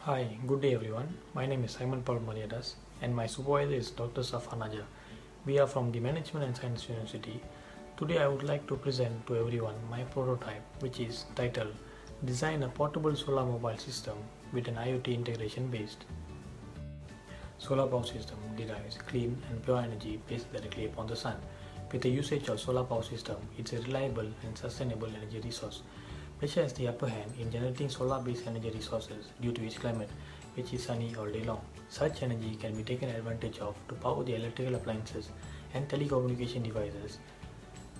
Hi, good day everyone. My name is Simon Paul Mariadass and my supervisor is Dr. Safanaja. We are from the Management and Science University. Today I would like to present to everyone my prototype, which is titled Design a Portable Solar Mobile System with an IoT integration based. Solar power system derives clean and pure energy based directly upon the sun. With the usage of solar power system, it's a reliable and sustainable energy resource. Russia has the upper hand in generating solar-based energy resources due to its climate, which is sunny all day long. Such energy can be taken advantage of to power the electrical appliances and telecommunication devices.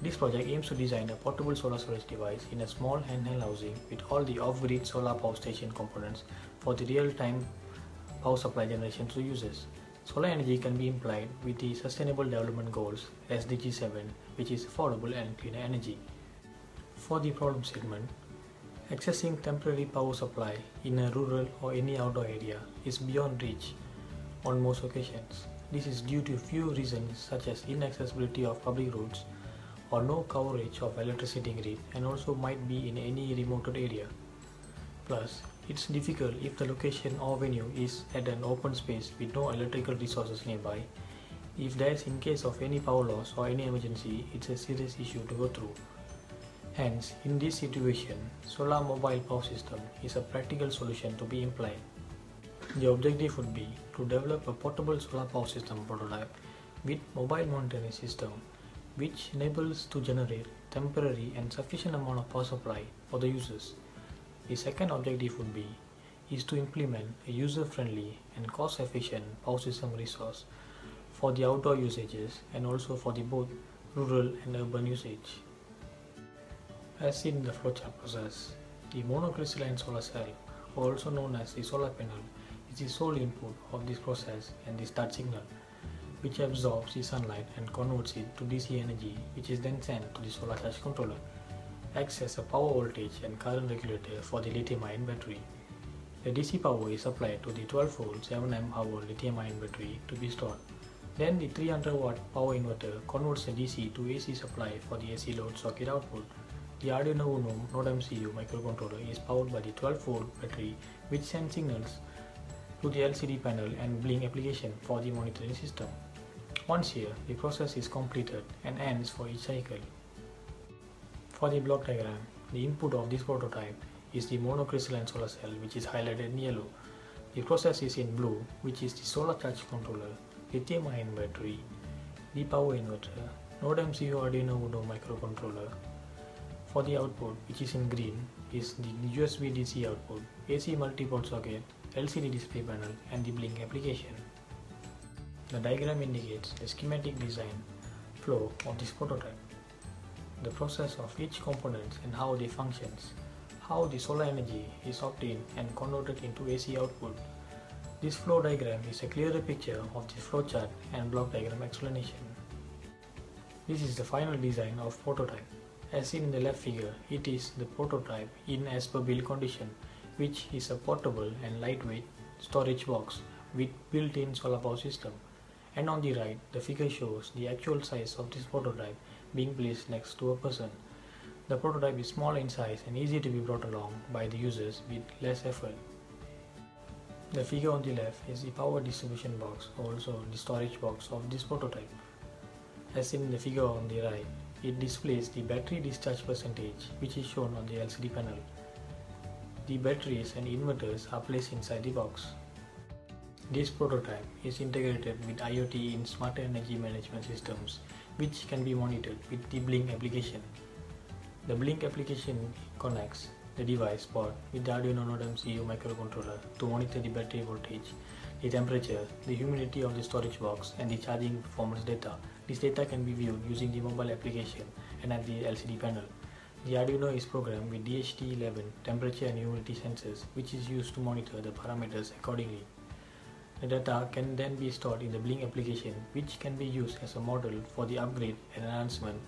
This project aims to design a portable solar storage device in a small handheld housing with all the off-grid solar power station components for the real-time power supply generation to users. Solar energy can be implied with the Sustainable Development Goals SDG 7, which is affordable and cleaner energy. For the problem segment, accessing temporary power supply in a rural or any outdoor area is beyond reach on most occasions. This is due to few reasons such as inaccessibility of public roads or no coverage of electricity grid, and also might be in any remote area. Plus, it's difficult if the location or venue is at an open space with no electrical resources nearby. If there is in case of any power loss or any emergency, it's a serious issue to go through. Hence, in this situation, solar mobile power system is a practical solution to be employed. The objective would be to develop a portable solar power system prototype with mobile monitoring system which enables to generate temporary and sufficient amount of power supply for the users. The second objective would be is to implement a user-friendly and cost-efficient power system resource for the outdoor usages and also for the both rural and urban usage. As seen in the flowchart process, the monocrystalline solar cell, also known as the solar panel, is the sole input of this process and the start signal, which absorbs the sunlight and converts it to DC energy, which is then sent to the solar charge controller, acts as a power voltage and current regulator for the lithium-ion battery. The DC power is applied to the 12-volt 7Ah lithium-ion battery to be stored. Then the 300-watt power inverter converts the DC to AC supply for the AC load socket output. The Arduino Uno Node MCU microcontroller is powered by the 12-volt battery, which sends signals to the LCD panel and blink application for the monitoring system. Once here, the process is completed and ends for each cycle. For the block diagram, the input of this prototype is the monocrystalline solar cell, which is highlighted in yellow. The process is in blue, which is the solar charge controller, lithium-ion battery, the power inverter, Node MCU Arduino Uno microcontroller. For the output, which is in green, is the USB DC output, AC multi-port socket, LCD display panel and the blink application. The diagram indicates the schematic design flow of this prototype, the process of each component and how they functions, how the solar energy is obtained and converted into AC output. This flow diagram is a clearer picture of the flowchart and block diagram explanation. This is the final design of prototype. As seen in the left figure, it is the prototype in as per build condition, which is a portable and lightweight storage box with built-in solar power system. And on the right, the figure shows the actual size of this prototype being placed next to a person. The prototype is small in size and easy to be brought along by the users with less effort. The figure on the left is the power distribution box, also the storage box of this prototype. As seen in the figure on the right, it displays the battery discharge percentage, which is shown on the LCD panel. The batteries and inverters are placed inside the box. This prototype is integrated with IoT in smart energy management systems, which can be monitored with the blink application. The blink application connects the device port with the Arduino Node MCU microcontroller to monitor the battery voltage, the temperature, the humidity of the storage box and the charging performance data. This data can be viewed using the mobile application and at the LCD panel. The Arduino is programmed with DHT11 temperature and humidity sensors, which is used to monitor the parameters accordingly. The data can then be stored in the blink application, which can be used as a model for the upgrade and enhancement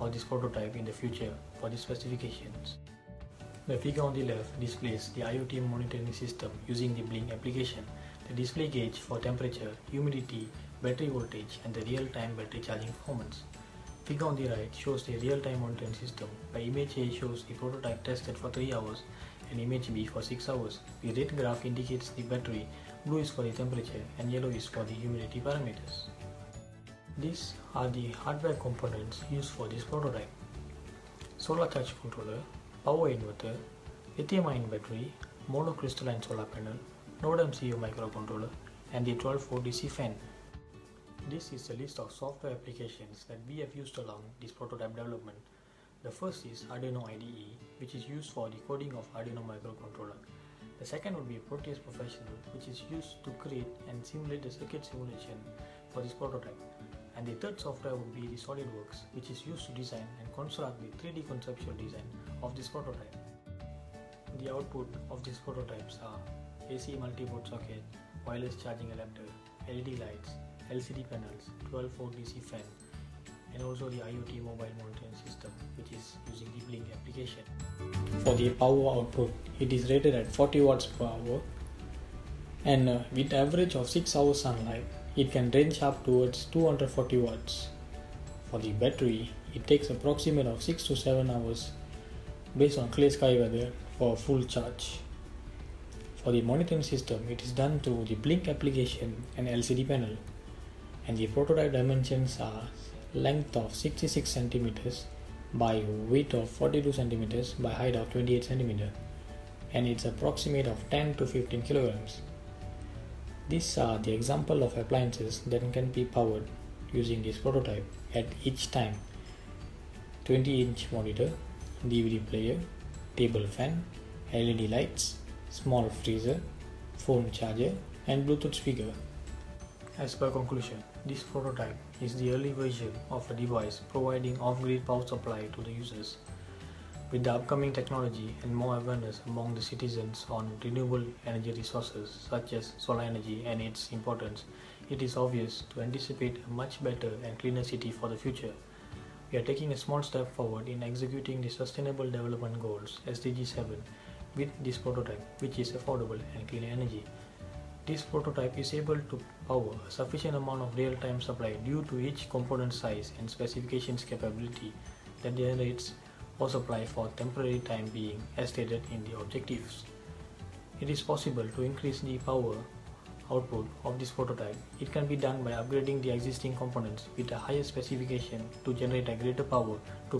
of this prototype in the future for the specifications. The figure on the left displays the IoT monitoring system using the blink application, the display gauge for temperature, humidity, battery voltage and the real-time battery charging performance. Figure on the right shows the real-time monitoring system, where image A shows the prototype tested for 3 hours and image B for 6 hours. The red graph indicates the battery, blue is for the temperature, and yellow is for the humidity parameters. These are the hardware components used for this prototype: solar charge controller, power inverter, lithium-ion battery, monocrystalline solar panel, Node MCU microcontroller, and the 12-volt DC fan. This is a list of software applications that we have used along this prototype development. The first is Arduino IDE, which is used for the coding of Arduino microcontroller. The second would be Proteus Professional, which is used to create and simulate the circuit simulation for this prototype. And the third software would be the SolidWorks, which is used to design and construct the 3D conceptual design of this prototype. The output of these prototypes are AC multi-board socket, wireless charging adapter, LED lights, LCD panels, 12-volt DC fan, and also the IoT mobile monitoring system, which is using the Blink application. For the power output, it is rated at 40 watts per hour, and with average of 6 hours sunlight, it can range up towards 240 watts. For the battery, it takes approximate of 6 to 7 hours based on clear sky weather for a full charge. For the monitoring system, it is done through the Blink application and LCD panel, and the prototype dimensions are length of 66 cm by width of 42 cm by height of 28 cm, and it's approximate of 10 to 15 kilograms. These are the example of appliances that can be powered using this prototype at each time: 20-inch monitor, DVD player, table fan, LED lights, small freezer, phone charger, and Bluetooth speaker. As per conclusion, this prototype is the early version of a device providing off-grid power supply to the users. With the upcoming technology and more awareness among the citizens on renewable energy resources such as solar energy and its importance, it is obvious to anticipate a much better and cleaner city for the future. We are taking a small step forward in executing the Sustainable Development Goals SDG 7 with this prototype, which is affordable and clean energy. This prototype is able to power a sufficient amount of real-time supply due to each component size and specifications capability that generates power supply for temporary time being as stated in the objectives. It is possible to increase the power output of this prototype. It can be done by upgrading the existing components with a higher specification to generate a greater power to